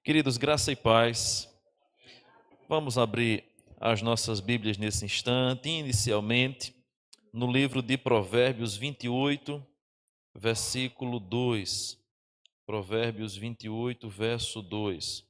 Queridos, graça e paz. Vamos abrir as nossas Bíblias nesse instante, inicialmente, no livro de Provérbios 28, versículo 2. Provérbios 28, verso 2.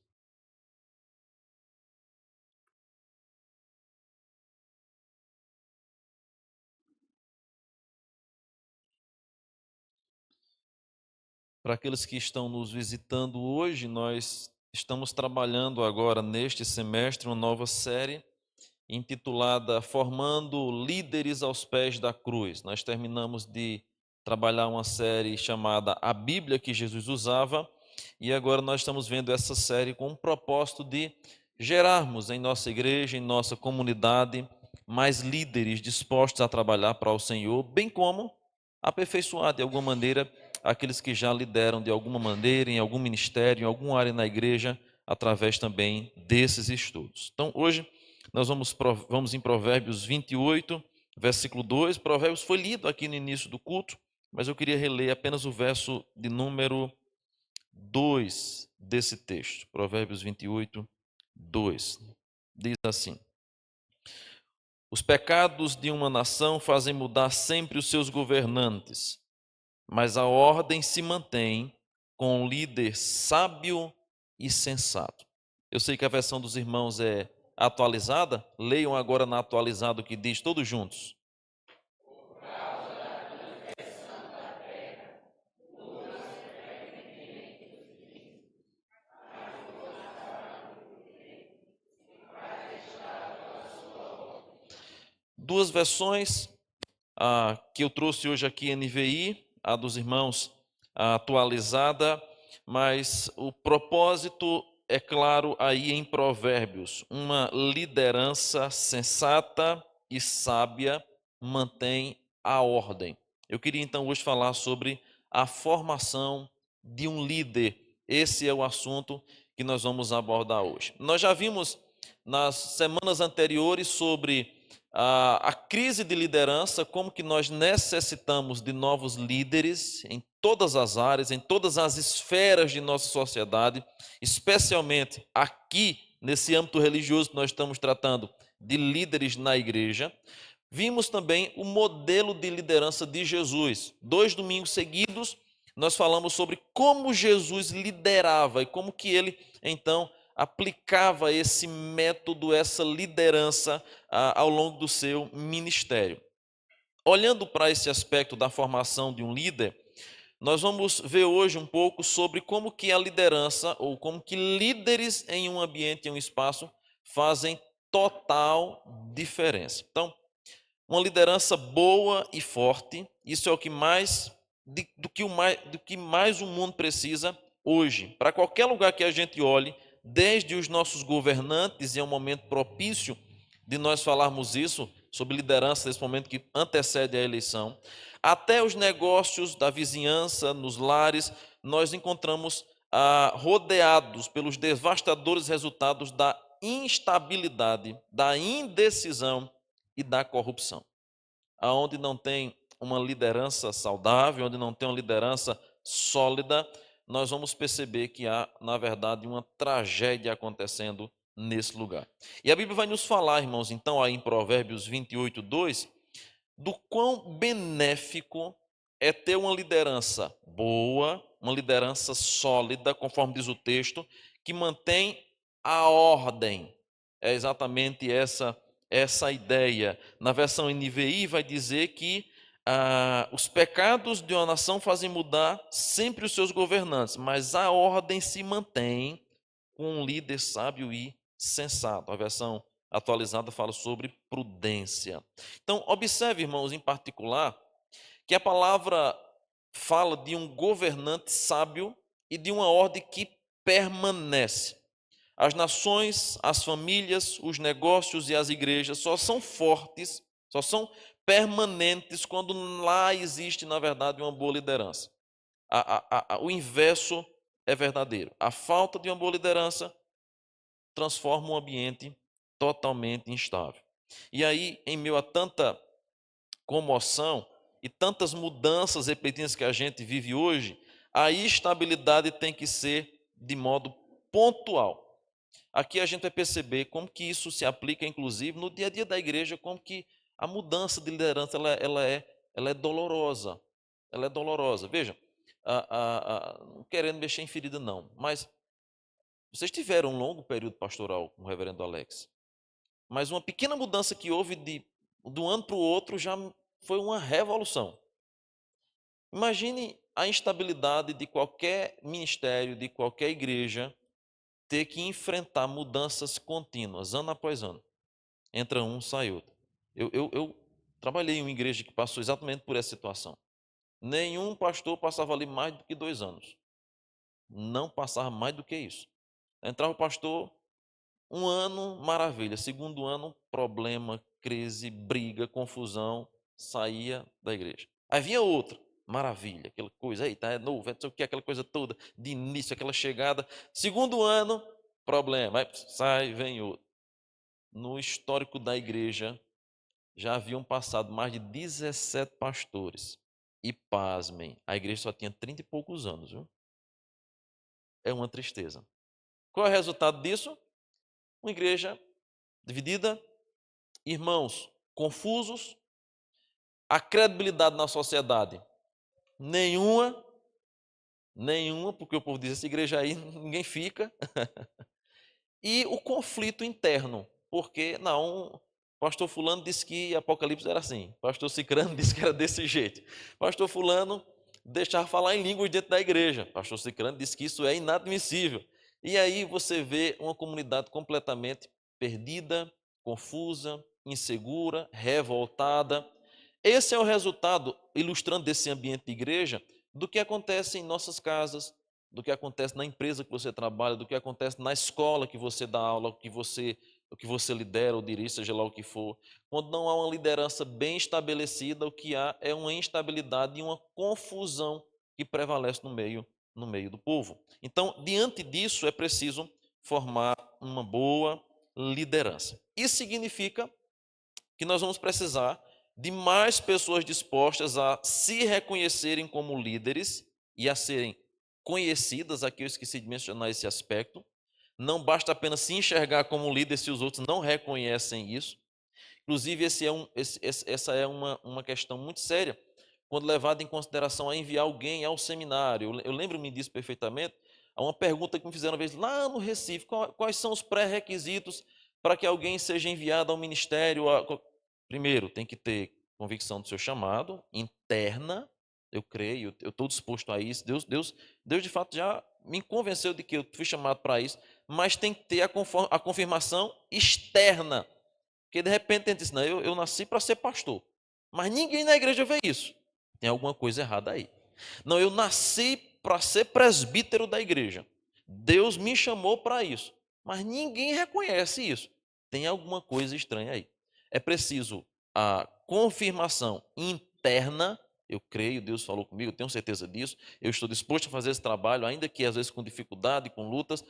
Para aqueles que estão nos visitando hoje, nós estamos trabalhando agora neste semestre uma nova série intitulada Formando Líderes aos Pés da Cruz. Nós terminamos de trabalhar uma série chamada A Bíblia que Jesus Usava, e agora nós estamos vendo essa série com o propósito de gerarmos em nossa igreja, em nossa comunidade, mais líderes dispostos a trabalhar para o Senhor, bem como aperfeiçoar de alguma maneira aqueles que já lideram de alguma maneira, em algum ministério, em alguma área na igreja, através também desses estudos. Então, hoje, nós vamos em Provérbios 28, versículo 2. Provérbios foi lido aqui no início do culto, mas eu queria reler apenas o verso de número 2 desse texto. Provérbios 28, 2. Diz assim: Os pecados de uma nação fazem mudar sempre os seus governantes, mas a ordem se mantém com um líder sábio e sensato. Eu sei que a versão dos irmãos é atualizada, leiam agora na atualizada o que diz, todos juntos. Duas versões, a que eu trouxe hoje aqui, NVI, a dos irmãos, a atualizada, mas o propósito é claro aí em Provérbios. Uma liderança sensata e sábia mantém a ordem. Eu queria então hoje falar sobre a formação de um líder. Esse é o assunto que nós vamos abordar hoje. Nós já vimos nas semanas anteriores sobre a crise de liderança, como que nós necessitamos de novos líderes em todas as áreas, em todas as esferas de nossa sociedade, especialmente aqui nesse âmbito religioso que nós estamos tratando de líderes na igreja. Vimos também o modelo de liderança de Jesus. 2 domingos seguidos nós falamos sobre como Jesus liderava e como que ele então aplicava esse método, essa liderança ao longo do seu ministério. Olhando para esse aspecto da formação de um líder, nós vamos ver hoje um pouco sobre como que a liderança, ou como que líderes em um ambiente, em um espaço, fazem total diferença. Então, uma liderança boa e forte, isso é o que mais, do que mais o mundo precisa hoje. Para qualquer lugar que a gente olhe, desde os nossos governantes, e é um momento propício de nós falarmos isso, sobre liderança nesse momento que antecede a eleição, até os negócios da vizinhança, nos lares, nós encontramos rodeados pelos devastadores resultados da instabilidade, da indecisão e da corrupção. Aonde não tem uma liderança saudável, onde não tem uma liderança sólida, nós vamos perceber que há, na verdade, uma tragédia acontecendo nesse lugar. E a Bíblia vai nos falar, irmãos, então, aí em Provérbios 28, 2, do quão benéfico é ter uma liderança boa, uma liderança sólida, conforme diz o texto, que mantém a ordem. É exatamente essa ideia. Na versão NVI vai dizer que os pecados de uma nação fazem mudar sempre os seus governantes, mas a ordem se mantém com um líder sábio e sensato. A versão atualizada fala sobre prudência. Então, observe, irmãos, em particular, que a palavra fala de um governante sábio e de uma ordem que permanece. As nações, as famílias, os negócios e as igrejas só são fortes, só são permanentes quando lá existe, na verdade, uma boa liderança. O inverso é verdadeiro. A falta de uma boa liderança transforma um ambiente totalmente instável. E aí, em meio a tanta comoção e tantas mudanças repentinas que a gente vive hoje, a estabilidade tem que ser de modo pontual. Aqui a gente vai perceber como que isso se aplica, inclusive, no dia a dia da igreja, como que a mudança de liderança ela é dolorosa. Ela é dolorosa. Veja, não querendo mexer em ferida, não, mas vocês tiveram um longo período pastoral com o reverendo Alex, mas uma pequena mudança que houve de um ano para o outro já foi uma revolução. Imagine a instabilidade de qualquer ministério, de qualquer igreja, ter que enfrentar mudanças contínuas, ano após ano. Entra um, sai outro. Eu trabalhei em uma igreja que passou exatamente por essa situação. Nenhum pastor passava ali mais do que 2 anos. Não passava mais do que isso. Entrava o pastor, um ano, maravilha. Segundo ano, problema, crise, briga, confusão, saía da igreja. Aí vinha outro, maravilha, aquela coisa, eita, é novo, é não sei o que, aquela coisa toda, de início, aquela chegada. Segundo ano, problema, aí sai, vem outro. No histórico da igreja, já haviam passado mais de 17 pastores. E pasmem, a igreja só tinha 30 e poucos anos, viu? É uma tristeza. Qual é o resultado disso? Uma igreja dividida, irmãos confusos, a credibilidade na sociedade nenhuma, porque o povo diz, essa igreja aí ninguém fica, e o conflito interno, porque não, pastor fulano disse que Apocalipse era assim, pastor Cicrano disse que era desse jeito, pastor fulano deixava falar em línguas dentro da igreja, pastor Cicrano disse que isso é inadmissível, e aí você vê uma comunidade completamente perdida, confusa, insegura, revoltada. Esse é o resultado, ilustrando desse ambiente de igreja, do que acontece em nossas casas, do que acontece na empresa que você trabalha, do que acontece na escola que você dá aula, o que você lidera ou dirige, seja lá o que for. Quando não há uma liderança bem estabelecida, o que há é uma instabilidade e uma confusão que prevalece no meio do povo. Então, diante disso, é preciso formar uma boa liderança. Isso significa que nós vamos precisar de mais pessoas dispostas a se reconhecerem como líderes e a serem conhecidas, aqui eu esqueci de mencionar esse aspecto. Não basta apenas se enxergar como líder se os outros não reconhecem isso. Inclusive, essa é uma questão muito séria, quando levada em consideração a enviar alguém ao seminário. Eu lembro-me disso perfeitamente. Há uma pergunta que me fizeram uma vez lá no Recife: quais são os pré-requisitos para que alguém seja enviado ao ministério? Primeiro, tem que ter convicção do seu chamado, interna, eu creio, eu estou disposto a isso. Deus de fato já me convenceu de que eu fui chamado para isso, mas tem que ter a confirmação externa. Porque de repente a gente diz, não, eu nasci para ser pastor, mas ninguém na igreja vê isso. Tem alguma coisa errada aí. Não, eu nasci para ser presbítero da igreja. Deus me chamou para isso, mas ninguém reconhece isso. Tem alguma coisa estranha aí. É preciso a confirmação interna. Eu creio, Deus falou comigo, eu tenho certeza disso. Eu estou disposto a fazer esse trabalho, ainda que às vezes com dificuldade, com lutas.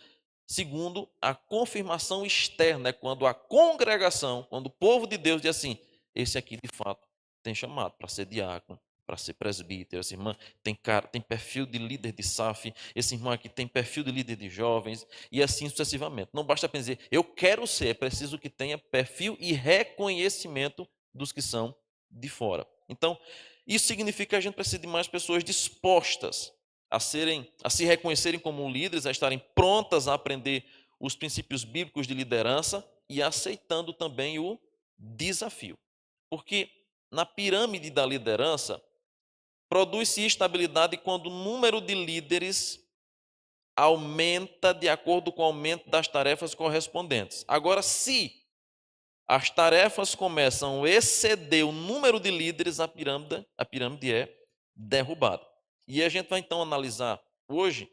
Segundo, a confirmação externa é quando a congregação, quando o povo de Deus diz assim: esse aqui de fato tem chamado para ser diácono, para ser presbítero, essa irmã tem perfil de líder de SAF, esse irmão aqui tem perfil de líder de jovens, e assim sucessivamente. Não basta apenas dizer, eu quero ser, é preciso que tenha perfil e reconhecimento dos que são de fora. Então, isso significa que a gente precisa de mais pessoas dispostas a se reconhecerem como líderes, a estarem prontas a aprender os princípios bíblicos de liderança e aceitando também o desafio. Porque na pirâmide da liderança, produz-se estabilidade quando o número de líderes aumenta de acordo com o aumento das tarefas correspondentes. Agora, se as tarefas começam a exceder o número de líderes, a pirâmide é derrubada. E a gente vai então analisar hoje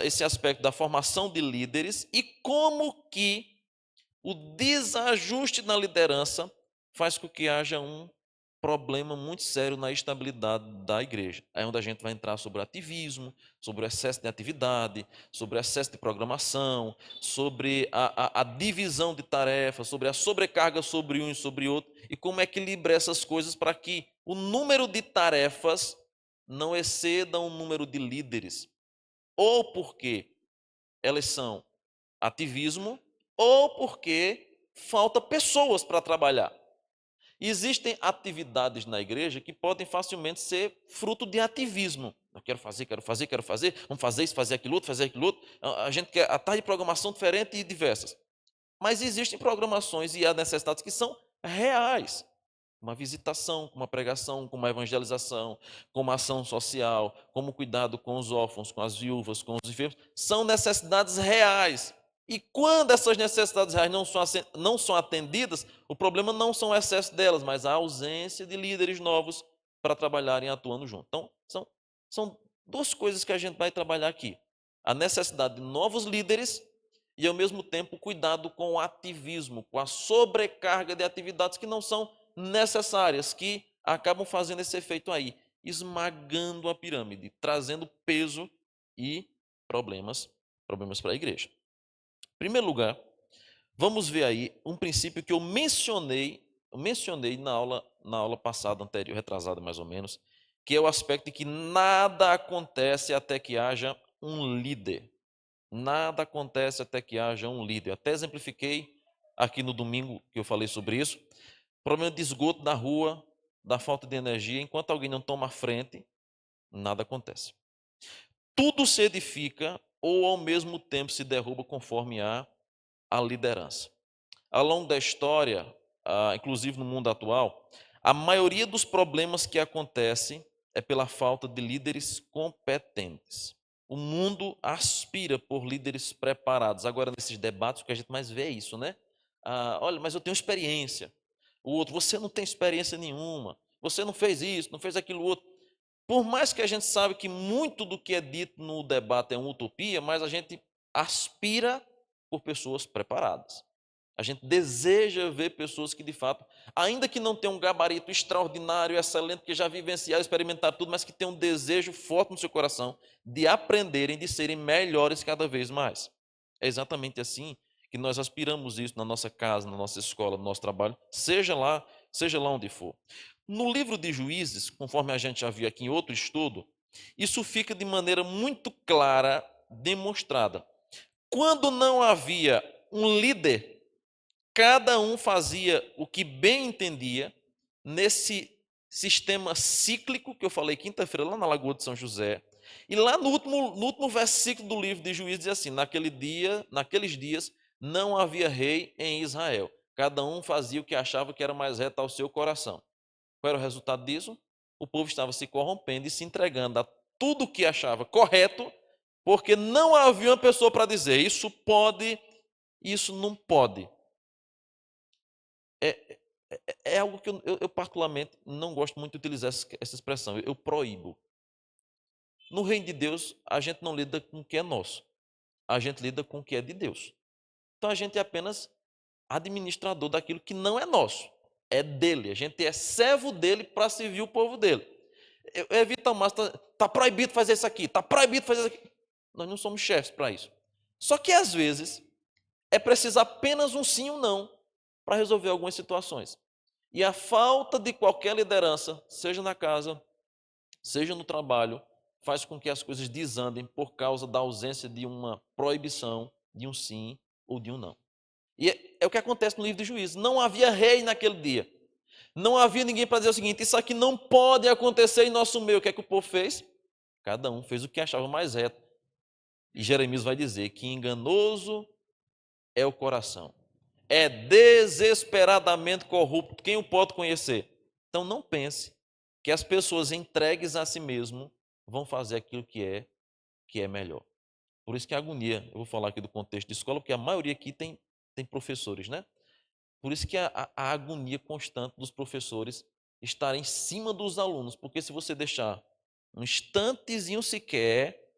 esse aspecto da formação de líderes e como que o desajuste na liderança faz com que haja um problema muito sério na estabilidade da igreja. É onde a gente vai entrar sobre o ativismo, sobre o excesso de atividade, sobre o excesso de programação, sobre a divisão de tarefas, sobre a sobrecarga sobre um e sobre outro, e como equilibrar essas coisas para que o número de tarefas não exceda o número de líderes. Ou porque elas são ativismo ou porque falta pessoas para trabalhar. Existem atividades na igreja que podem facilmente ser fruto de ativismo. Eu quero fazer, vamos fazer isso, fazer aquilo outro. A gente quer a tarde de programação diferente e diversas. Mas existem programações e há necessidades que são reais. Uma visitação, uma pregação, uma evangelização, como ação social, como cuidado com os órfãos, com as viúvas, com os enfermos, são necessidades reais. E quando essas necessidades reais não são atendidas, o problema não são o excesso delas, mas a ausência de líderes novos para trabalharem atuando junto. Então, são duas coisas que a gente vai trabalhar aqui. A necessidade de novos líderes e, ao mesmo tempo, cuidado com o ativismo, com a sobrecarga de atividades que não são necessárias, que acabam fazendo esse efeito aí, esmagando a pirâmide, trazendo peso e problemas para a igreja. Em primeiro lugar, vamos ver aí um princípio que eu mencionei na aula passada, anterior, retrasada mais ou menos, que é o aspecto de que nada acontece até que haja um líder. Nada acontece até que haja um líder. Eu até exemplifiquei aqui no domingo que eu falei sobre isso. Problema de esgoto na rua, da falta de energia, enquanto alguém não toma a frente, nada acontece. Tudo se edifica ou ao mesmo tempo se derruba conforme a liderança. Ao longo da história, inclusive no mundo atual, a maioria dos problemas que acontecem é pela falta de líderes competentes. O mundo aspira por líderes preparados. Agora, nesses debates, o que a gente mais vê é isso, né? Olha, mas eu tenho experiência. O outro, você não tem experiência nenhuma. Você não fez isso, não fez aquilo outro. Por mais que a gente sabe que muito do que é dito no debate é uma utopia, mas a gente aspira por pessoas preparadas. A gente deseja ver pessoas que, de fato, ainda que não tenham um gabarito extraordinário, excelente, que já vivenciaram, experimentaram tudo, mas que tenham um desejo forte no seu coração de aprenderem, de serem melhores cada vez mais. É exatamente assim que nós aspiramos isso na nossa casa, na nossa escola, no nosso trabalho, seja lá onde for. No livro de Juízes, conforme a gente já viu aqui em outro estudo, isso fica de maneira muito clara demonstrada. Quando não havia um líder, cada um fazia o que bem entendia nesse sistema cíclico que eu falei quinta-feira lá na Lagoa de São José. E lá no último versículo do livro de Juízes diz assim: naqueles dias não havia rei em Israel. Cada um fazia o que achava que era mais reto ao seu coração. Qual era o resultado disso? O povo estava se corrompendo e se entregando a tudo o que achava correto, porque não havia uma pessoa para dizer isso pode, isso não pode. É algo que eu particularmente não gosto muito de utilizar essa expressão. Eu proíbo. No reino de Deus, a gente não lida com o que é nosso. A gente lida com o que é de Deus. Então a gente é apenas administrador daquilo que não é nosso. É dele. A gente é servo dele para servir o povo dele. Eu evito ao máximo, está proibido fazer isso aqui, está proibido fazer isso aqui. Nós não somos chefes para isso. Só que às vezes é preciso apenas um sim ou um não para resolver algumas situações. E a falta de qualquer liderança, seja na casa, seja no trabalho, faz com que as coisas desandem por causa da ausência de uma proibição, de um sim ou de um não. E é o que acontece no livro de Juízes. Não havia rei naquele dia. Não havia ninguém para dizer o seguinte: isso aqui não pode acontecer em nosso meio. O que é que o povo fez? Cada um fez o que achava mais reto. E Jeremias vai dizer que enganoso é o coração. É desesperadamente corrupto. Quem o pode conhecer? Então não pense que as pessoas entregues a si mesmo vão fazer aquilo que é melhor. Por isso que a agonia, eu vou falar aqui do contexto de escola, porque a maioria aqui tem professores, né? Por isso que a agonia constante dos professores estar em cima dos alunos, porque se você deixar um instantezinho sequer,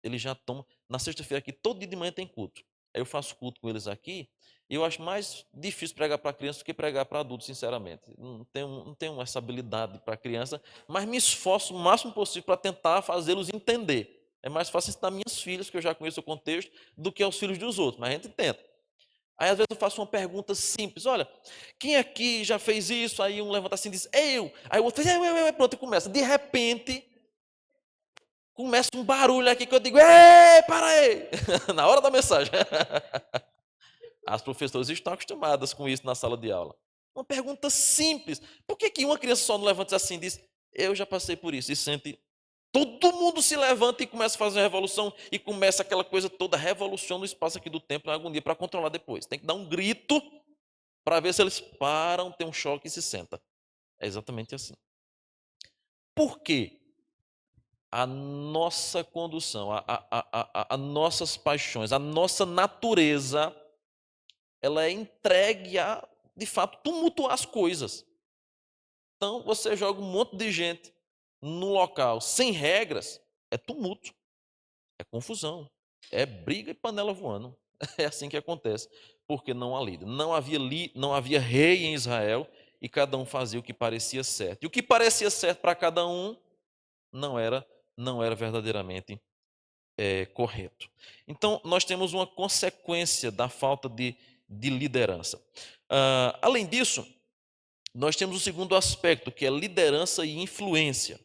eles já tomam. Na sexta-feira aqui, todo dia de manhã tem culto. Aí eu faço culto com eles aqui, e eu acho mais difícil pregar para criança do que pregar para adultos, sinceramente. Não tenho essa habilidade para criança, mas me esforço o máximo possível para tentar fazê-los entender. É mais fácil ensinar minhas filhas, que eu já conheço o contexto, do que aos filhos dos outros, mas a gente tenta. Aí às vezes eu faço uma pergunta simples: olha, quem aqui já fez isso? Aí um levanta assim e diz: eu. Aí o outro faz: eu. Pronto, e começa. De repente, Começa um barulho aqui que eu digo, ei, para aí! Na hora da mensagem. As professoras estão acostumadas com isso na sala de aula. Uma pergunta simples. Por que uma criança só não levanta assim e diz, eu já passei por isso, e sente. Todo mundo se levanta e começa a fazer uma revolução, e começa aquela coisa toda, revolução no espaço aqui do tempo, na agonia, para controlar depois. Tem que dar um grito para ver se eles param, tem um choque e se senta. É exatamente assim. Por quê? A nossa condução, a nossas paixões, a nossa natureza, ela é entregue a, de fato, tumultuar as coisas. Então, você joga um monte de gente num local sem regras, é tumulto, é confusão, é briga e panela voando. É assim que acontece, porque não há líder. Não havia rei em Israel e cada um fazia o que parecia certo. E o que parecia certo para cada um não era, não era verdadeiramente correto. Então, nós temos uma consequência da falta de liderança. Além disso, nós temos o segundo aspecto, que é liderança e influência.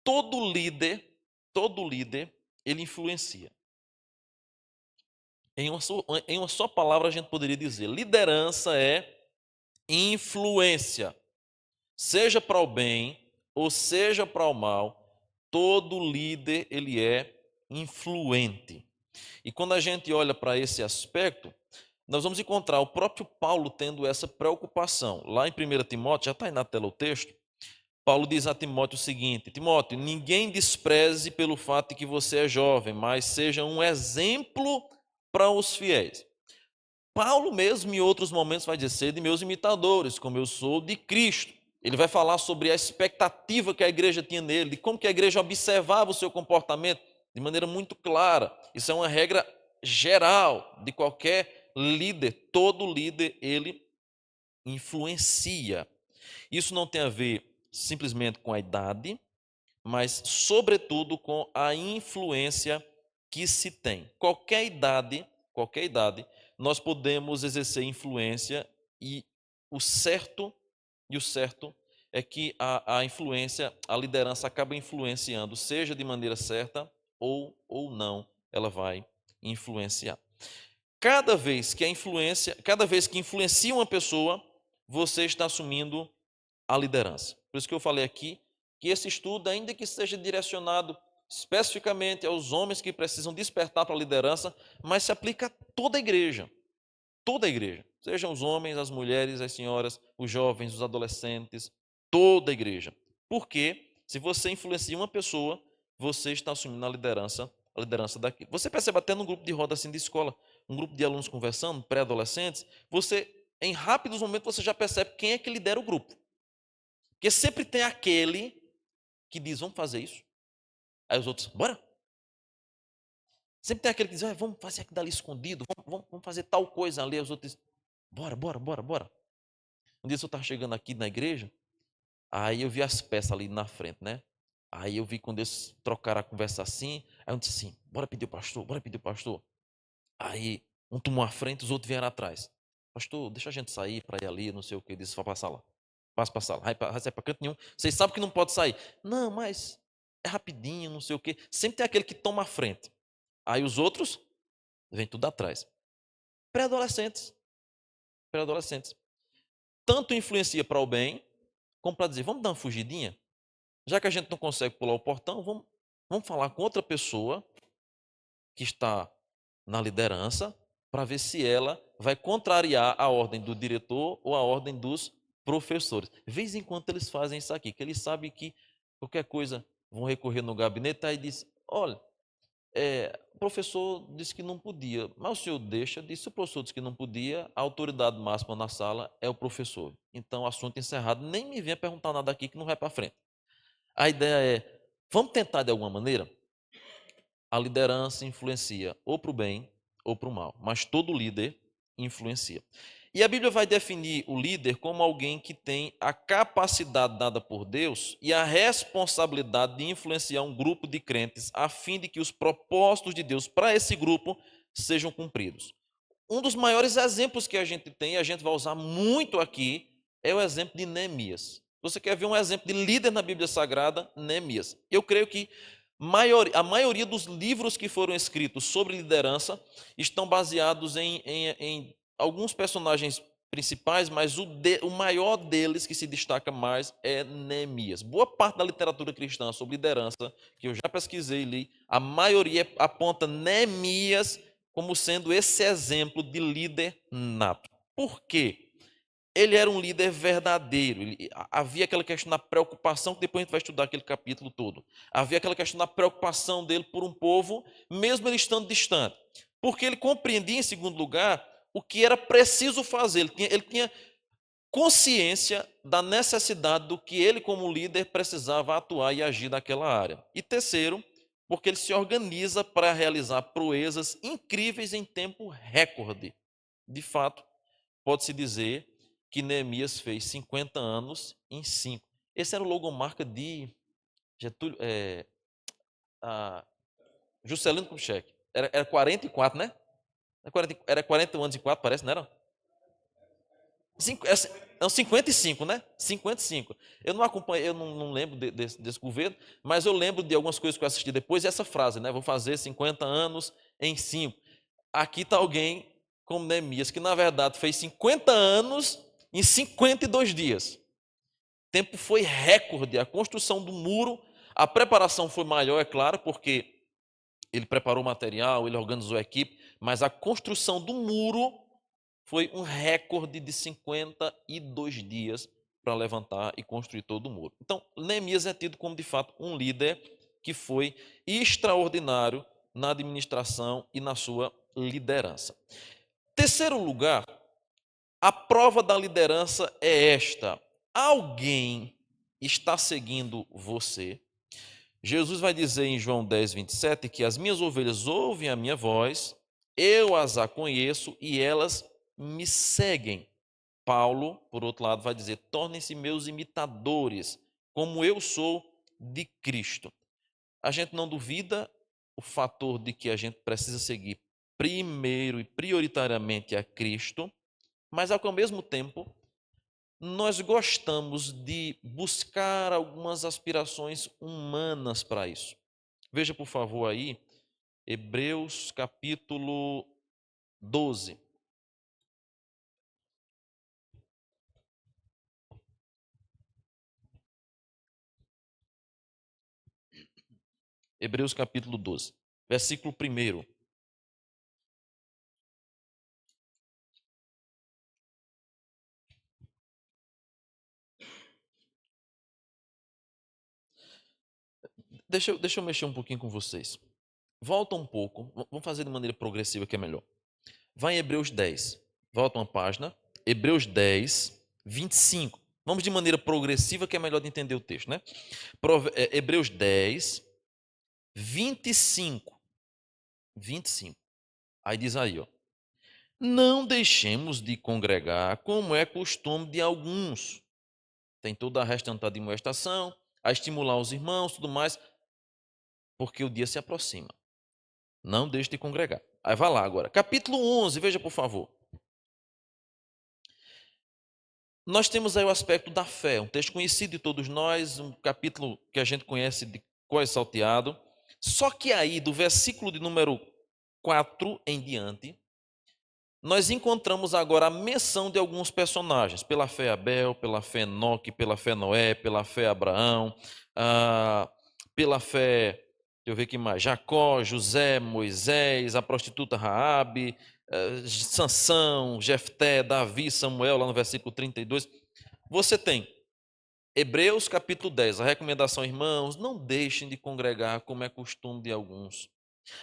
Todo líder, ele influencia. Em uma só palavra a gente poderia dizer, liderança é influência. Seja para o bem ou seja para o mal, todo líder ele é influente. E quando a gente olha para esse aspecto, nós vamos encontrar o próprio Paulo tendo essa preocupação. Lá em 1 Timóteo, já está aí na tela o texto, Paulo diz a Timóteo o seguinte, Timóteo, ninguém despreze pelo fato de que você é jovem, mas seja um exemplo para os fiéis. Paulo mesmo em outros momentos vai dizer de meus imitadores, como eu sou de Cristo. Ele vai falar sobre a expectativa que a igreja tinha nele, de como que a igreja observava o seu comportamento de maneira muito clara. Isso é uma regra geral de qualquer líder. Todo líder, ele influencia. Isso não tem a ver simplesmente com a idade, mas sobretudo com a influência que se tem. Qualquer idade, nós podemos exercer influência e o certo é que a influência, a liderança acaba influenciando, seja de maneira certa ou não, ela vai influenciar. Cada vez que influencia uma pessoa, você está assumindo a liderança. Por isso que eu falei aqui que esse estudo, ainda que seja direcionado especificamente aos homens que precisam despertar para a liderança, mas se aplica a toda a igreja. Toda a igreja. Sejam os homens, as mulheres, as senhoras, os jovens, os adolescentes, toda a igreja. Porque se você influencia uma pessoa, você está assumindo a liderança daquilo. Você percebe até num grupo de roda assim de escola, um grupo de alunos conversando, pré-adolescentes, você, em rápidos momentos, você já percebe quem é que lidera o grupo. Porque sempre tem aquele que diz, vamos fazer isso. Aí os outros, bora. Sempre tem aquele que diz, vamos fazer aquilo dali escondido, vamos fazer tal coisa ali. Aí os outros dizem, bora. Um dia eu estava chegando aqui na igreja, aí eu vi as peças ali na frente, né? Aí eu vi quando eles trocaram a conversa assim, aí um disse assim, bora pedir o pastor. Aí um tomou a frente, os outros vieram atrás. Pastor, deixa a gente sair para ir ali, não sei o que, disse, vai para a sala. Passa para a sala, vai sair para canto nenhum. Vocês sabem que não pode sair. Não, mas é rapidinho, não sei o quê. Sempre tem aquele que toma a frente. Aí os outros vêm tudo atrás. Pré-adolescentes. Pré-adolescentes. Tanto influencia para o bem, como para dizer, vamos dar uma fugidinha? Já que a gente não consegue pular o portão, vamos falar com outra pessoa que está na liderança para ver se ela vai contrariar a ordem do diretor ou a ordem dos professores. De vez em quando eles fazem isso aqui, que eles sabem que qualquer coisa vão recorrer no gabinete, aí diz, olha, o professor disse que não podia, mas o senhor deixa, disse, o professor disse que não podia, a autoridade máxima na sala é o professor. Então, assunto encerrado, nem me venha perguntar nada aqui que não vai para frente. A ideia é, vamos tentar de alguma maneira? A liderança influencia ou para o bem ou para o mal, mas todo líder influencia. E a Bíblia vai definir o líder como alguém que tem a capacidade dada por Deus e a responsabilidade de influenciar um grupo de crentes a fim de que os propósitos de Deus para esse grupo sejam cumpridos. Um dos maiores exemplos que a gente tem, e a gente vai usar muito aqui, é o exemplo de Neemias. Você quer ver um exemplo de líder na Bíblia Sagrada? Neemias. Eu creio que A maioria dos livros que foram escritos sobre liderança estão baseados em alguns personagens principais, mas o maior deles que se destaca mais é Neemias. Boa parte da literatura cristã sobre liderança, que eu já pesquisei e li, a maioria aponta Neemias como sendo esse exemplo de líder nato. Por quê? Ele era um líder verdadeiro. Havia aquela questão da preocupação, que depois a gente vai estudar aquele capítulo todo. Havia aquela questão da preocupação dele por um povo, mesmo ele estando distante. Porque ele compreendia, em segundo lugar, o que era preciso fazer. Ele tinha consciência da necessidade do que ele, como líder, precisava atuar e agir naquela área. E terceiro, porque ele se organiza para realizar proezas incríveis em tempo recorde. De fato, pode-se dizer que Neemias fez 50 anos em 5. Esse era o logomarca de Getúlio, Juscelino Kubitschek. Era 44, né? Era 40 anos e 4, parece, não era? Não, 55, né? 55. Eu não acompanhei, eu não lembro desse governo, mas eu lembro de algumas coisas que eu assisti depois, e essa frase, né? Vou fazer 50 anos em 5. Aqui está alguém como Neemias, que na verdade fez 50 anos em 52 dias. O tempo foi recorde, a construção do muro, a preparação foi maior, é claro, porque ele preparou o material, ele organizou a equipe, mas a construção do muro foi um recorde de 52 dias para levantar e construir todo o muro. Então, Neemias é tido como, de fato, um líder que foi extraordinário na administração e na sua liderança. Terceiro lugar, a prova da liderança é esta: alguém está seguindo você. Jesus vai dizer em João 10, 27 que as minhas ovelhas ouvem a minha voz, eu as conheço e elas me seguem. Paulo, por outro lado, vai dizer: tornem-se meus imitadores, como eu sou de Cristo. A gente não duvida o fator de que a gente precisa seguir primeiro e prioritariamente a Cristo, mas ao mesmo tempo nós gostamos de buscar algumas aspirações humanas para isso. Veja, por favor, aí, Hebreus capítulo 12. Hebreus capítulo 12, versículo 1. Deixa eu mexer um pouquinho com vocês. Volta um pouco, vamos fazer de maneira progressiva que é melhor. Vai em Hebreus 10, volta uma página, Hebreus 10, 25. Vamos de maneira progressiva que é melhor de entender o texto, né? Hebreus 10, 25. 25. Aí diz aí, ó: não deixemos de congregar, como é costume de alguns. Tem toda a restante da demonstração, a estimular os irmãos, tudo mais, porque o dia se aproxima. Não deixe de congregar. Aí vai lá agora. Capítulo 11, veja por favor. Nós temos aí o aspecto da fé, um texto conhecido de todos nós, um capítulo que a gente conhece de cor salteado. Só que aí, do versículo de número 4 em diante, nós encontramos agora a menção de alguns personagens, pela fé Abel, pela fé Enoque, pela fé Noé, pela fé Abraão, pela fé, deixa eu ver aqui mais, Jacó, José, Moisés, a prostituta Raabe, Sansão, Jefté, Davi, Samuel, lá no versículo 32. Você tem Hebreus capítulo 10, a recomendação, irmãos, não deixem de congregar como é costume de alguns.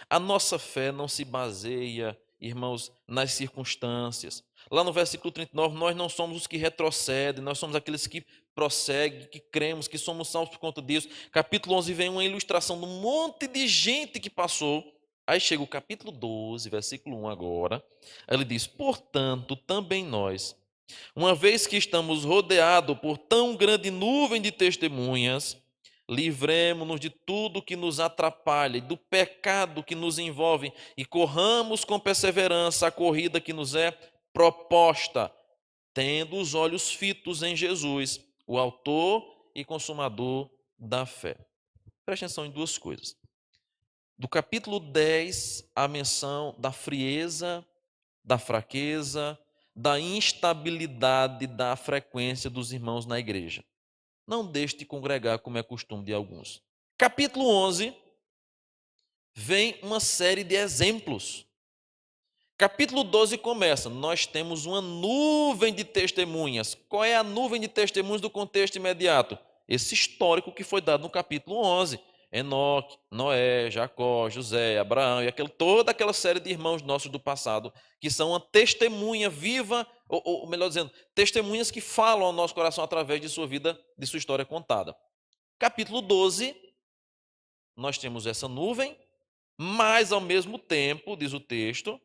A nossa fé não se baseia, irmãos, nas circunstâncias. Lá no versículo 39, nós não somos os que retrocedem, nós somos aqueles que prosseguem, que cremos, que somos salvos por conta disso. Capítulo 11 vem uma ilustração de um monte de gente que passou. Aí chega o capítulo 12, versículo 1 agora. Ele diz: portanto, também nós, uma vez que estamos rodeados por tão grande nuvem de testemunhas, livremo-nos de tudo que nos atrapalha e do pecado que nos envolve e corramos com perseverança a corrida que nos é proposta, tendo os olhos fitos em Jesus, o autor e consumador da fé. Preste atenção em duas coisas. Do capítulo 10, a menção da frieza, da fraqueza, da instabilidade da frequência dos irmãos na igreja. Não deixe de congregar, como é costume de alguns. Capítulo 11, vem uma série de exemplos. Capítulo 12 começa, nós temos uma nuvem de testemunhas. Qual é a nuvem de testemunhas do contexto imediato? Esse histórico que foi dado no capítulo 11. Enoque, Noé, Jacó, José, Abraão e toda aquela série de irmãos nossos do passado, que são uma testemunha viva, ou melhor dizendo, testemunhas que falam ao nosso coração através de sua vida, de sua história contada. Capítulo 12, nós temos essa nuvem, mas ao mesmo tempo, diz o texto,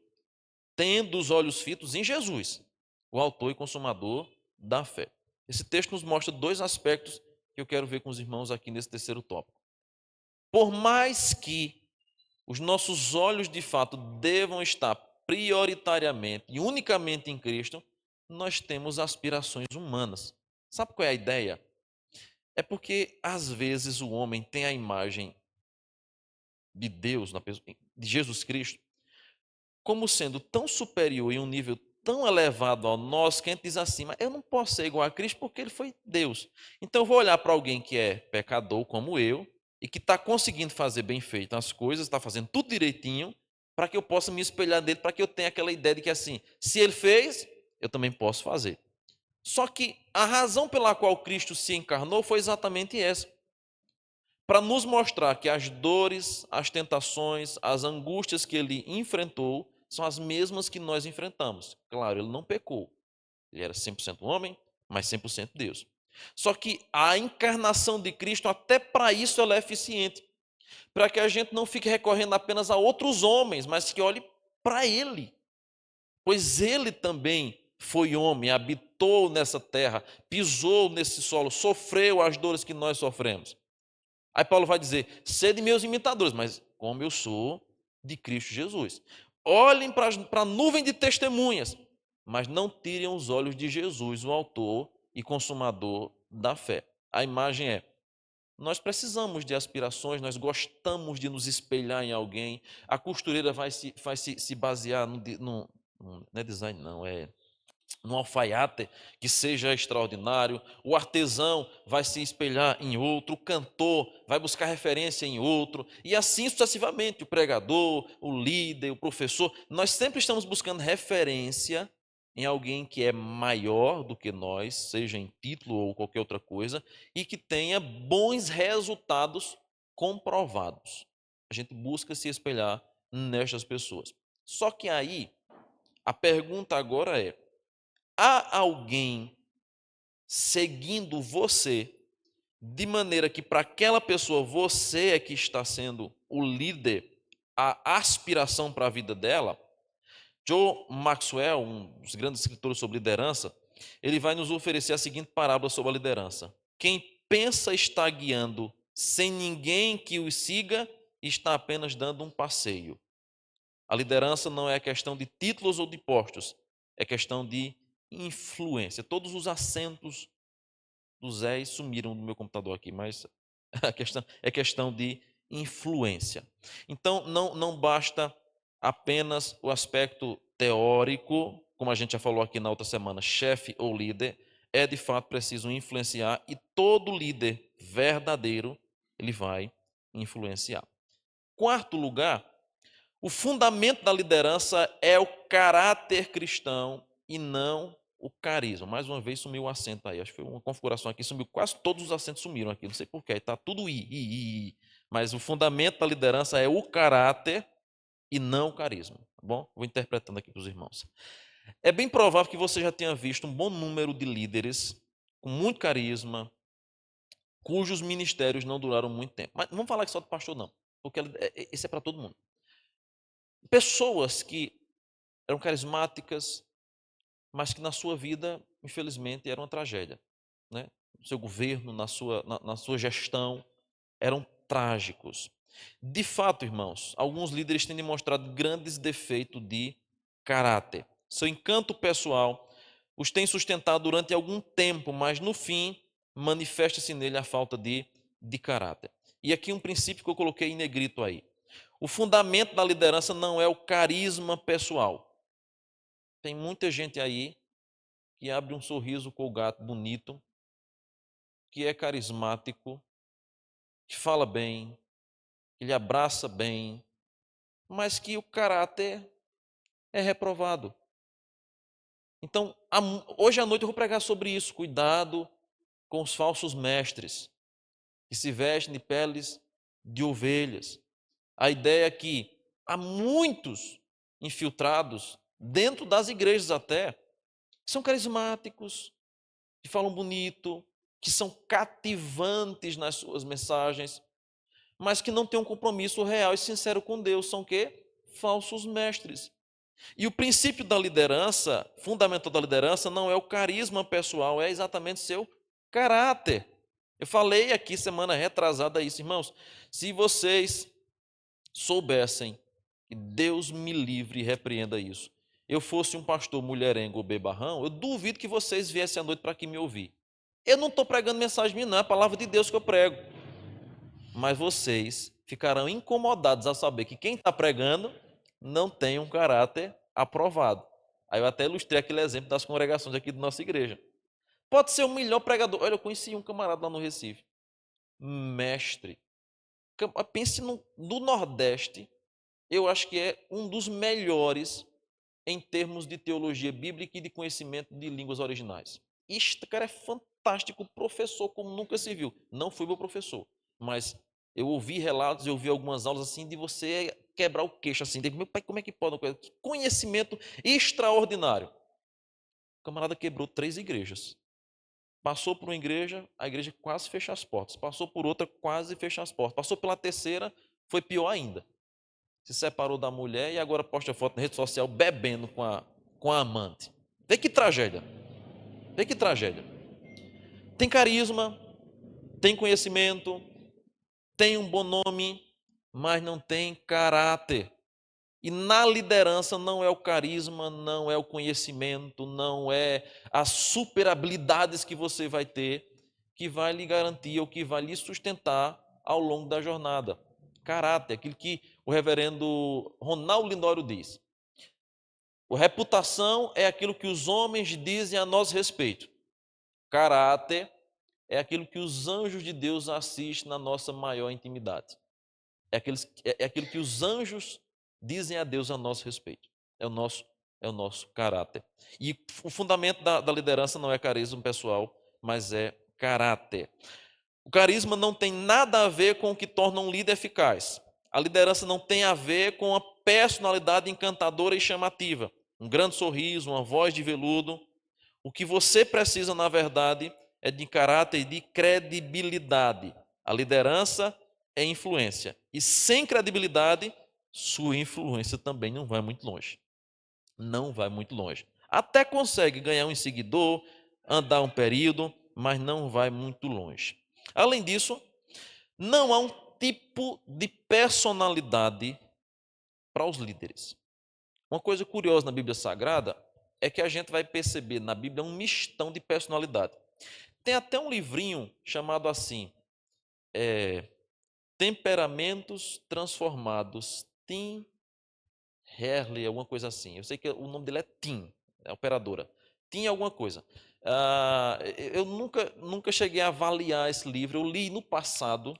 tendo os olhos fitos em Jesus, o autor e consumador da fé. Esse texto nos mostra dois aspectos que eu quero ver com os irmãos aqui nesse terceiro tópico. Por mais que os nossos olhos de fato devam estar prioritariamente e unicamente em Cristo, nós temos aspirações humanas. Sabe qual é a ideia? É porque às vezes o homem tem a imagem de Deus, de Jesus Cristo, como sendo tão superior em um nível tão elevado ao nosso, que a gente diz assim, mas eu não posso ser igual a Cristo porque ele foi Deus. Então eu vou olhar para alguém que é pecador como eu, e que está conseguindo fazer bem feito as coisas, está fazendo tudo direitinho, para que eu possa me espelhar dele, para que eu tenha aquela ideia de que assim, se ele fez, eu também posso fazer. Só que a razão pela qual Cristo se encarnou foi exatamente essa. Para nos mostrar que as dores, as tentações, as angústias que ele enfrentou são as mesmas que nós enfrentamos. Claro, ele não pecou. Ele era 100% homem, mas 100% Deus. Só que a encarnação de Cristo, até para isso, ela é eficiente. Para que a gente não fique recorrendo apenas a outros homens, mas que olhe para ele. Pois ele também foi homem, habitou nessa terra, pisou nesse solo, sofreu as dores que nós sofremos. Aí Paulo vai dizer, sede meus imitadores, mas como eu sou de Cristo Jesus. Olhem para a nuvem de testemunhas, mas não tirem os olhos de Jesus, o autor e consumador da fé. A imagem é, nós precisamos de aspirações, nós gostamos de nos espelhar em alguém. A costureira vai se basear não é design não, num alfaiate que seja extraordinário, o artesão vai se espelhar em outro, o cantor vai buscar referência em outro, e assim sucessivamente, o pregador, o líder, o professor, nós sempre estamos buscando referência em alguém que é maior do que nós, seja em título ou qualquer outra coisa, e que tenha bons resultados comprovados. A gente busca se espelhar nestas pessoas. Só que aí, a pergunta agora é, há alguém seguindo você, de maneira que para aquela pessoa você é que está sendo o líder, a aspiração para a vida dela? Joe Maxwell, um dos grandes escritores sobre liderança, ele vai nos oferecer a seguinte parábola sobre a liderança. Quem pensa estar guiando sem ninguém que o siga, está apenas dando um passeio. A liderança não é questão de títulos ou de postos, é questão de influência. Todos os acentos do Zé sumiram do meu computador aqui, mas a questão é questão de influência. Então, não basta apenas o aspecto teórico, como a gente já falou aqui na outra semana, chefe ou líder, é de fato preciso influenciar, e todo líder verdadeiro, ele vai influenciar. Quarto lugar, o fundamento da liderança é o caráter cristão e não o carisma. Mais uma vez sumiu o acento aí. Acho que foi uma configuração aqui, sumiu. Quase todos os acentos sumiram aqui. Não sei porquê. Está tudo I. Mas o fundamento da liderança é o caráter e não o carisma. Tá bom? Vou interpretando aqui para os irmãos. É bem provável que você já tenha visto um bom número de líderes com muito carisma, cujos ministérios não duraram muito tempo. Mas não vamos falar só do pastor, não. Porque esse é para todo mundo. Pessoas que eram carismáticas, mas que na sua vida, infelizmente, era uma tragédia. Né? No seu governo, na sua gestão, eram trágicos. De fato, irmãos, alguns líderes têm demonstrado grandes defeitos de caráter. Seu encanto pessoal os tem sustentado durante algum tempo, mas no fim manifesta-se nele a falta de caráter. E aqui um princípio que eu coloquei em negrito aí. O fundamento da liderança não é o carisma pessoal. Tem muita gente aí que abre um sorriso com o gato bonito, que é carismático, que fala bem, que lhe abraça bem, mas que o caráter é reprovado. Então, hoje à noite eu vou pregar sobre isso. Cuidado com os falsos mestres, que se vestem de peles de ovelhas. A ideia é que há muitos infiltrados dentro das igrejas até, que são carismáticos, que falam bonito, que são cativantes nas suas mensagens, mas que não têm um compromisso real e sincero com Deus. São o quê? Falsos mestres. E o princípio da liderança, fundamental da liderança, não é o carisma pessoal, é exatamente seu caráter. Eu falei aqui semana retrasada isso, irmãos. Se vocês soubessem, que Deus me livre e repreenda isso, eu fosse um pastor mulherengo ou bebarrão, eu duvido que vocês viessem à noite para aqui me ouvir. Eu não estou pregando mensagem minha, não, é a palavra de Deus que eu prego. Mas vocês ficarão incomodados ao saber que quem está pregando não tem um caráter aprovado. Aí eu até ilustrei aquele exemplo das congregações aqui da nossa igreja. Pode ser o melhor pregador. Olha, eu conheci um camarada lá no Recife, mestre. Pense no Nordeste, eu acho que é um dos melhores em termos de teologia bíblica e de conhecimento de línguas originais. Este cara é fantástico, professor como nunca se viu. Não fui meu professor, mas eu ouvi relatos, eu ouvi algumas aulas assim de você quebrar o queixo assim, de, meu pai, como é que pode? Que conhecimento extraordinário. O camarada quebrou 3 igrejas. Passou por uma igreja, a igreja quase fecha as portas. Passou por outra, quase fecha as portas. Passou pela terceira, foi pior ainda. Se separou da mulher e agora posta foto na rede social bebendo com a amante. Vê que tragédia. Vê que tragédia. Tem carisma, tem conhecimento, tem um bom nome, mas não tem caráter. E na liderança não é o carisma, não é o conhecimento, não é as super habilidades que você vai ter que vai lhe garantir ou que vai lhe sustentar ao longo da jornada. Caráter, aquilo que o reverendo Ronaldo Lindório diz. A reputação é aquilo que os homens dizem a nosso respeito. Caráter é aquilo que os anjos de Deus assistem na nossa maior intimidade. É aquilo que os anjos dizem a Deus a nosso respeito. É o nosso caráter. E o fundamento da liderança não é carisma pessoal, mas é caráter. O carisma não tem nada a ver com o que torna um líder eficaz. A liderança não tem a ver com a personalidade encantadora e chamativa. Um grande sorriso, uma voz de veludo. O que você precisa, na verdade, é de caráter e de credibilidade. A liderança é influência. E sem credibilidade, sua influência também não vai muito longe. Não vai muito longe. Até consegue ganhar um seguidor, andar um período, mas não vai muito longe. Além disso, não há um tipo de personalidade para os líderes. Uma coisa curiosa na Bíblia Sagrada é que a gente vai perceber na Bíblia um mistão de personalidade. Tem até um livrinho chamado assim, Temperamentos Transformados, Tim Herley, alguma coisa assim. Eu sei que o nome dele é Tim, é a operadora. Tim alguma coisa. Eu nunca cheguei a avaliar esse livro, eu li no passado.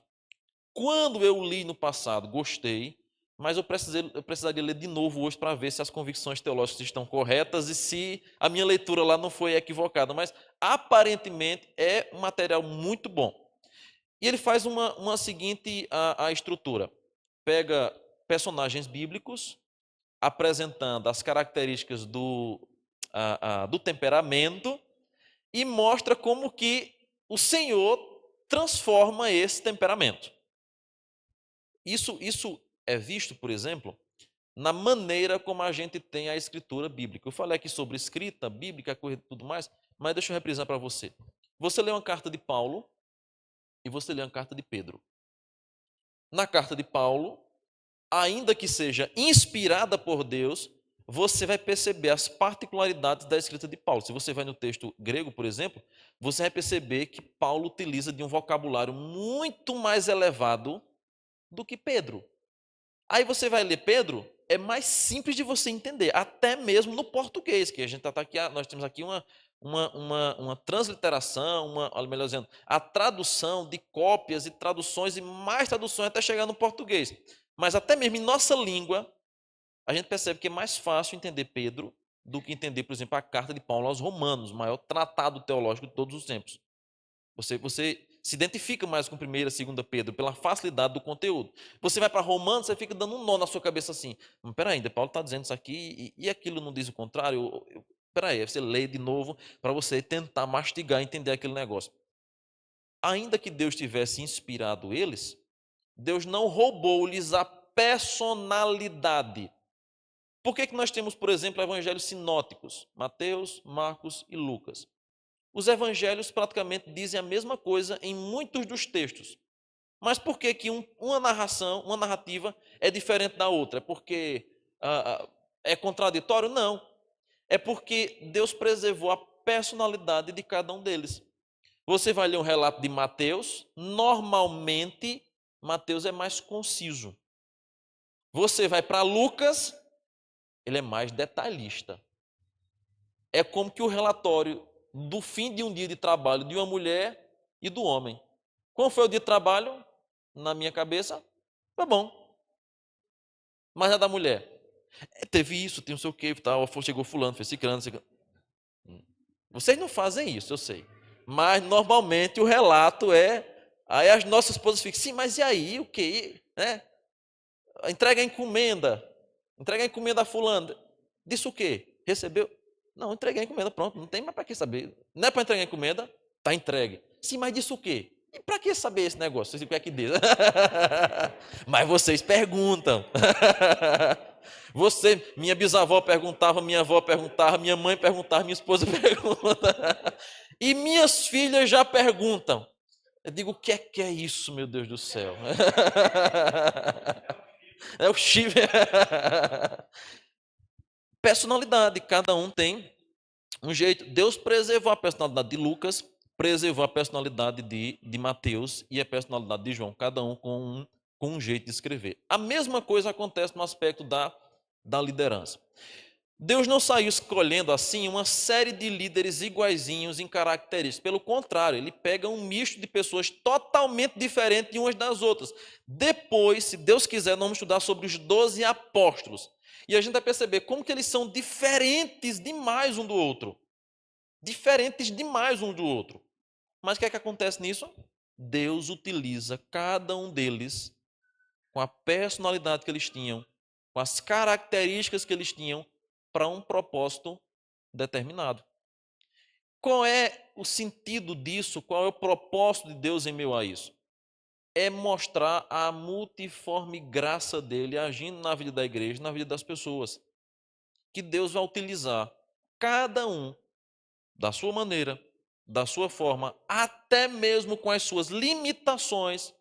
Quando eu li no passado, gostei, mas eu precisaria ler de novo hoje para ver se as convicções teológicas estão corretas e se a minha leitura lá não foi equivocada. Mas, aparentemente, é um material muito bom. E ele faz uma seguinte a estrutura. Pega personagens bíblicos, apresentando as características do temperamento e mostra como que o Senhor transforma esse temperamento. Isso é visto, por exemplo, na maneira como a gente tem a escritura bíblica. Eu falei aqui sobre escrita bíblica, coisa e tudo mais, mas deixa eu reprisar para você. Você lê uma carta de Paulo e você lê uma carta de Pedro. Na carta de Paulo, ainda que seja inspirada por Deus, você vai perceber as particularidades da escrita de Paulo. Se você vai no texto grego, por exemplo, você vai perceber que Paulo utiliza de um vocabulário muito mais elevado do que Pedro. Aí você vai ler Pedro, é mais simples de você entender, até mesmo no português, que a gente está aqui, nós temos aqui uma transliteração, melhor dizendo, a tradução de cópias e traduções e mais traduções até chegar no português. Mas até mesmo em nossa língua, a gente percebe que é mais fácil entender Pedro do que entender, por exemplo, a carta de Paulo aos Romanos, o maior tratado teológico de todos os tempos. Você se identifica mais com 1ª e 2ª Pedro pela facilidade do conteúdo. Você vai para Romanos, você fica dando um nó na sua cabeça assim. Peraí, Paulo está dizendo isso aqui e aquilo não diz o contrário? Peraí, você lê de novo para você tentar mastigar e entender aquele negócio. Ainda que Deus tivesse inspirado eles, Deus não roubou-lhes a personalidade. Por que nós temos, por exemplo, evangelhos sinóticos? Mateus, Marcos e Lucas. Os evangelhos praticamente dizem a mesma coisa em muitos dos textos. Mas por que uma narrativa é diferente da outra? É porque é contraditório? Não. É porque Deus preservou a personalidade de cada um deles. Você vai ler um relato de Mateus, normalmente Mateus é mais conciso. Você vai para Lucas, ele é mais detalhista. É como que o relatório do fim de um dia de trabalho de uma mulher e do homem. Como foi o dia de trabalho? Na minha cabeça, foi bom. Mas a da mulher? Teve isso, tem não sei o que, tal, chegou fulano, fez ciclano. Vocês não fazem isso, eu sei. Mas normalmente o relato é... Aí as nossas esposas ficam, sim, mas e aí, o quê? Né? Entrega a encomenda a fulano. Disse o quê? Recebeu? Não, entreguei a encomenda, pronto, não tem mais para que saber. Não é para entregar a encomenda? Está entregue. Sim, mas disse o quê? E para que saber esse negócio? Vocês o que é que diz? Mas vocês perguntam. Minha bisavó perguntava, minha avó perguntava, minha mãe perguntava, minha esposa pergunta. E minhas filhas já perguntam. Eu digo, o que é isso, meu Deus do céu? É o chifre. Personalidade, cada um tem um jeito. Deus preservou a personalidade de Lucas, preservou a personalidade de Mateus e a personalidade de João, cada um com um jeito de escrever. A mesma coisa acontece no aspecto da liderança. Deus não saiu escolhendo assim uma série de líderes iguaizinhos em características. Pelo contrário, ele pega um misto de pessoas totalmente diferentes de umas das outras. Depois, se Deus quiser, nós vamos estudar sobre os 12 apóstolos. E a gente vai perceber como que eles são diferentes demais um do outro. Diferentes demais um do outro. Mas o que é que acontece nisso? Deus utiliza cada um deles com a personalidade que eles tinham, com as características que eles tinham, para um propósito determinado. Qual é o sentido disso? Qual é o propósito de Deus em meio a isso? É mostrar a multiforme graça dele agindo na vida da igreja, na vida das pessoas. Que Deus vai utilizar cada um da sua maneira, da sua forma, até mesmo com as suas limitações,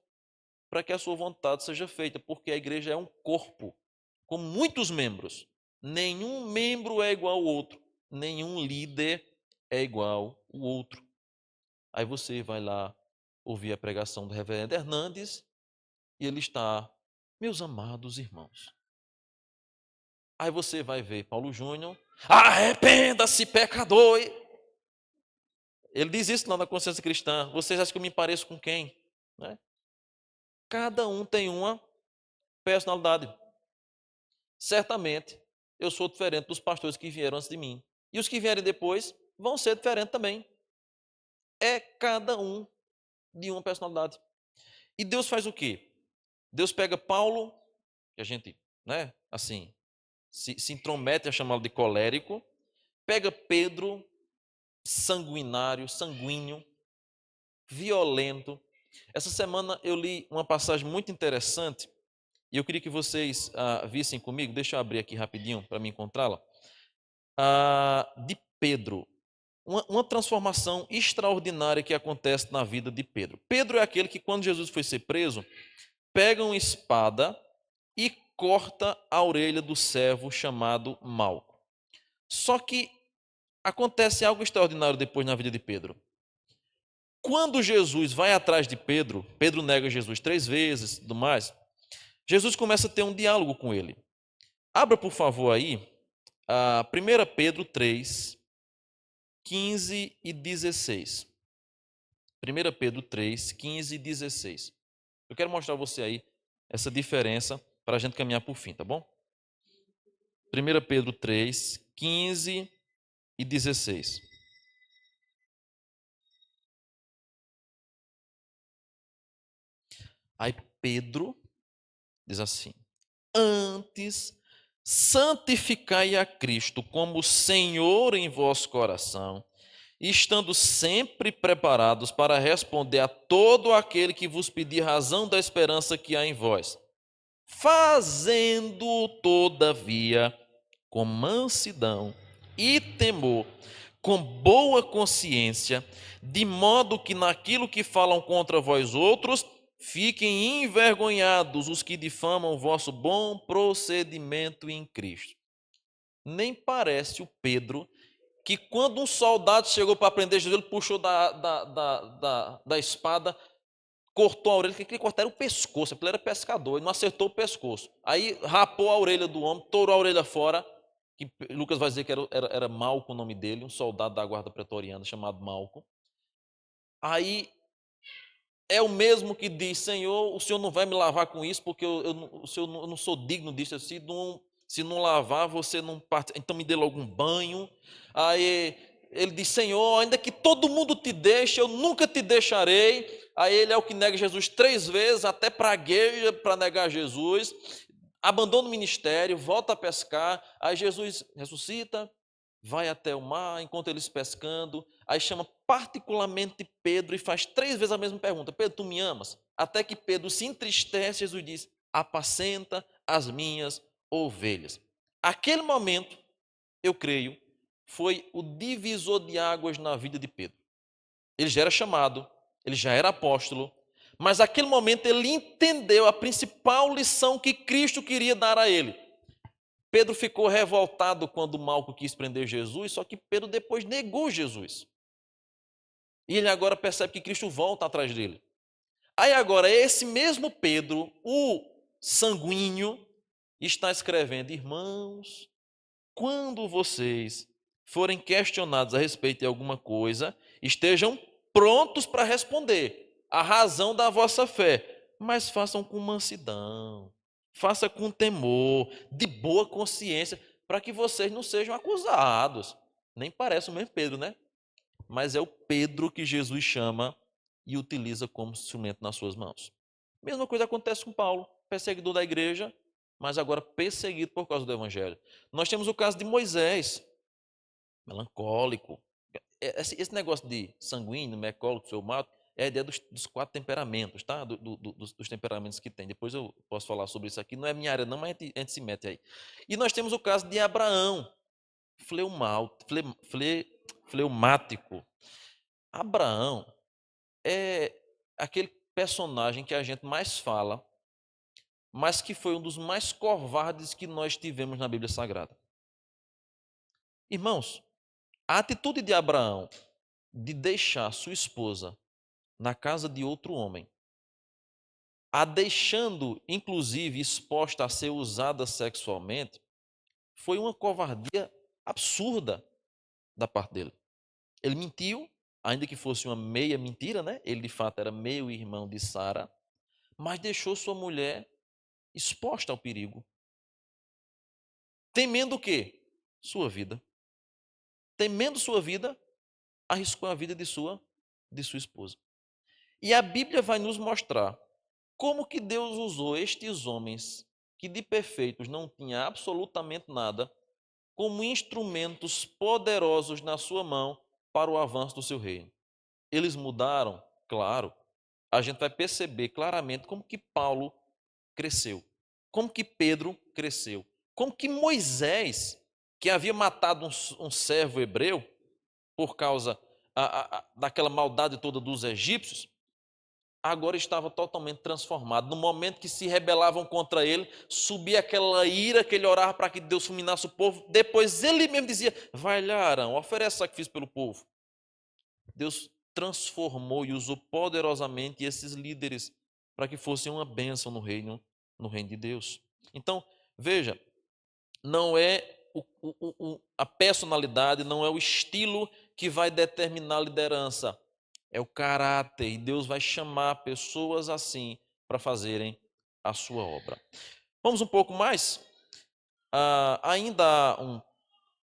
para que a sua vontade seja feita, porque a igreja é um corpo com muitos membros. Nenhum membro é igual ao outro, nenhum líder é igual ao outro. Aí você vai lá ouvir a pregação do reverendo Hernandes e ele está, meus amados irmãos. Aí você vai ver Paulo Júnior, arrependa-se, pecador. Ele diz isso lá na Consciência Cristã. Vocês acham que eu me pareço com quem? Né? Cada um tem uma personalidade. Certamente, eu sou diferente dos pastores que vieram antes de mim. E os que vierem depois vão ser diferentes também. É cada um de uma personalidade. E Deus faz o quê? Deus pega Paulo, que a gente, né, assim, se intromete a chamá-lo de colérico, pega Pedro, sanguinário, sanguíneo, violento. Essa semana eu li uma passagem muito interessante e eu queria que vocês vissem comigo. Deixa eu abrir aqui rapidinho para me encontrá-la. De Pedro. Uma transformação extraordinária que acontece na vida de Pedro. Pedro é aquele que, quando Jesus foi ser preso, pega uma espada e corta a orelha do servo chamado Malco. Só que acontece algo extraordinário depois na vida de Pedro. Quando Jesus vai atrás de Pedro, Pedro nega Jesus 3 vezes e tudo mais, Jesus começa a ter um diálogo com ele. Abra, por favor, aí, a 1 Pedro 3, 15 e 16. 1 Pedro 3, 15 e 16. Eu quero mostrar a você aí essa diferença para a gente caminhar por fim, tá bom? 1 Pedro 3, 15 e 16. Aí Pedro diz assim: antes, santificai a Cristo como Senhor em vosso coração, estando sempre preparados para responder a todo aquele que vos pedir razão da esperança que há em vós, fazendo, todavia, com mansidão e temor, com boa consciência, de modo que naquilo que falam contra vós outros, fiquem envergonhados os que difamam o vosso bom procedimento em Cristo. Nem parece o Pedro que quando um soldado chegou para prender Jesus, ele puxou da espada, cortou a orelha, que queria cortar era o pescoço, porque ele era pescador, ele não acertou o pescoço. Aí rapou a orelha do homem, torou a orelha fora, que Lucas vai dizer que era Malco o nome dele, um soldado da guarda pretoriana chamado Malco. Aí é o mesmo que diz: Senhor, o Senhor não vai me lavar com isso, porque eu não sou digno disso. Se não lavar, você não participa. Então me dê logo um banho. Aí ele diz: Senhor, ainda que todo mundo te deixe, eu nunca te deixarei. Aí ele é o que nega Jesus 3 vezes, até pragueja para negar Jesus. Abandona o ministério, volta a pescar. Aí Jesus ressuscita, vai até o mar, encontra eles pescando, aí chama particularmente Pedro e faz 3 vezes a mesma pergunta: Pedro, tu me amas? Até que Pedro se entristece, Jesus diz: apacenta as minhas ovelhas. Aquele momento, eu creio, foi o divisor de águas na vida de Pedro. Ele já era chamado, ele já era apóstolo, mas naquele momento ele entendeu a principal lição que Cristo queria dar a ele. Pedro ficou revoltado quando Malco quis prender Jesus, só que Pedro depois negou Jesus. E ele agora percebe que Cristo volta atrás dele. Aí agora esse mesmo Pedro, o sanguíneo, está escrevendo: irmãos, quando vocês forem questionados a respeito de alguma coisa, estejam prontos para responder a razão da vossa fé, mas façam com mansidão, faça com temor, de boa consciência, para que vocês não sejam acusados. Nem parece o mesmo Pedro, né? Mas é o Pedro que Jesus chama e utiliza como instrumento nas suas mãos. Mesma coisa acontece com Paulo, perseguidor da igreja, mas agora perseguido por causa do evangelho. Nós temos o caso de Moisés, melancólico. Esse negócio de sanguíneo, mecólico, fleumático, é a ideia dos 4 temperamentos, tá? Dos temperamentos que tem. Depois eu posso falar sobre isso aqui. Não é minha área não, mas a gente se mete aí. E nós temos o caso de Abraão, fleumático. Abraão é aquele personagem que a gente mais fala, mas que foi um dos mais covardes que nós tivemos na Bíblia Sagrada. Irmãos, a atitude de Abraão de deixar sua esposa na casa de outro homem, a deixando inclusive exposta a ser usada sexualmente, foi uma covardia absurda da parte dele. Ele mentiu, ainda que fosse uma meia mentira, né? Ele de fato era meio irmão de Sara, mas deixou sua mulher exposta ao perigo. Temendo o quê? Sua vida. Temendo sua vida, arriscou a vida de sua esposa. E a Bíblia vai nos mostrar como que Deus usou estes homens, que de perfeitos não tinha absolutamente nada, como instrumentos poderosos na sua mão para o avanço do seu reino. Eles mudaram? Claro. A gente vai perceber claramente como que Paulo cresceu, como que Pedro cresceu, como que Moisés, que havia matado um servo hebreu por causa daquela maldade toda dos egípcios, agora estava totalmente transformado. No momento que se rebelavam contra ele, subia aquela ira que ele orava para que Deus fulminasse o povo. Depois ele mesmo dizia: vai lá, Arão, oferece sacrifício pelo povo. Deus transformou e usou poderosamente esses líderes para que fossem uma bênção no reino no reino de Deus. Então, veja, não é a personalidade, não é o estilo que vai determinar a liderança, é o caráter, e Deus vai chamar pessoas assim para fazerem a sua obra. Vamos um pouco mais? Ainda há um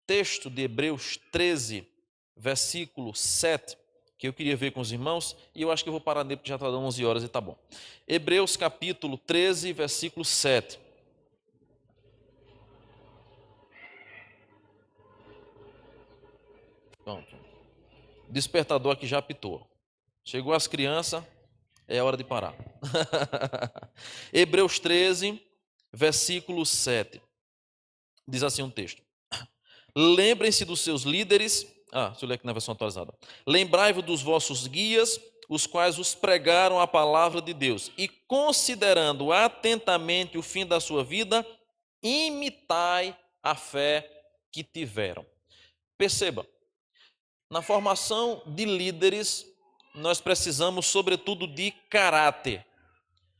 texto de Hebreus 13, versículo 7, que eu queria ver com os irmãos, e eu acho que eu vou parar nele porque já está dando 11 horas e tá bom. Hebreus capítulo 13, versículo 7. Pronto. Despertador aqui já apitou. Chegou as crianças, é hora de parar. Hebreus 13, versículo 7. Diz assim um texto. Lembrem-se dos seus líderes. Deixa eu ler aqui na versão atualizada. Lembrai-vos dos vossos guias, os quais os pregaram a palavra de Deus. E considerando atentamente o fim da sua vida, imitai a fé que tiveram. Perceba, na formação de líderes, nós precisamos, sobretudo, de caráter.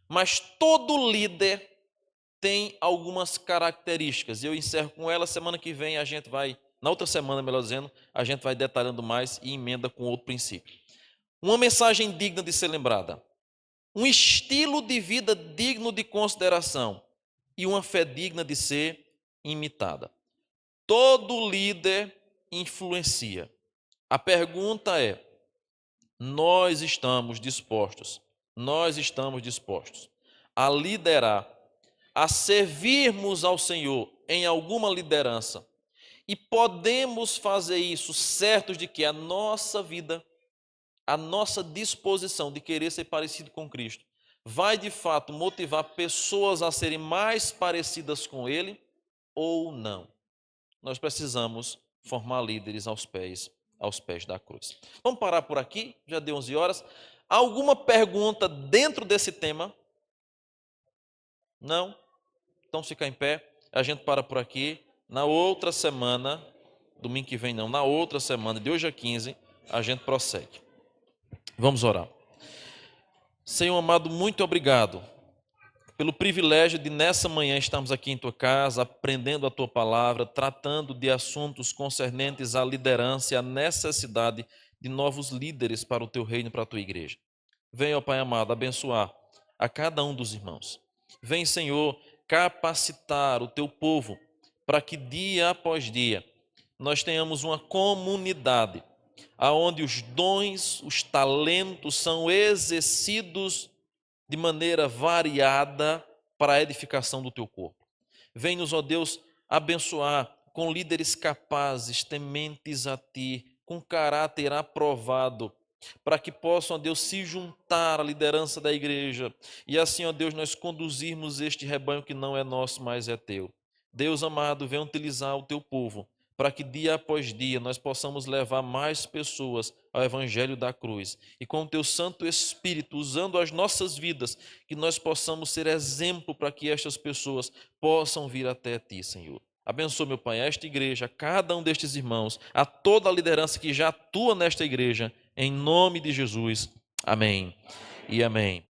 Mas todo líder tem algumas características. Eu encerro com ela. Semana que vem a gente vai, na outra semana, melhor dizendo, a gente vai detalhando mais e emenda com outro princípio. Uma mensagem digna de ser lembrada. Um estilo de vida digno de consideração. E uma fé digna de ser imitada. Todo líder influencia. A pergunta é: nós estamos dispostos a liderar, a servirmos ao Senhor em alguma liderança, e podemos fazer isso certos de que a nossa vida, a nossa disposição de querer ser parecido com Cristo, vai de fato motivar pessoas a serem mais parecidas com Ele ou não? Nós precisamos formar líderes aos pés da cruz. Vamos parar por aqui, já deu 11 horas. Alguma pergunta dentro desse tema? Não? Então fica em pé, a gente para por aqui. Na outra semana, domingo que vem não, na outra semana, de hoje a 15, a gente prossegue. Vamos orar. Senhor amado, muito obrigado pelo privilégio de nessa manhã estarmos aqui em tua casa, aprendendo a tua palavra, tratando de assuntos concernentes à liderança e à necessidade de novos líderes para o teu reino e para a tua igreja. Venha, ó Pai amado, abençoar a cada um dos irmãos. Vem, Senhor, capacitar o teu povo para que dia após dia nós tenhamos uma comunidade aonde os dons, os talentos são exercidos de maneira variada para a edificação do teu corpo. Vem-nos, ó Deus, abençoar com líderes capazes, tementes a ti, com caráter aprovado, para que possam, ó Deus, se juntar à liderança da igreja e assim, ó Deus, nós conduzirmos este rebanho que não é nosso, mas é teu. Deus amado, vem utilizar o teu povo para que dia após dia nós possamos levar mais pessoas ao evangelho da cruz e com o teu Santo Espírito, usando as nossas vidas, que nós possamos ser exemplo para que estas pessoas possam vir até ti, Senhor. Abençoa, meu Pai, esta igreja, a cada um destes irmãos, a toda a liderança que já atua nesta igreja, em nome de Jesus. Amém e amém.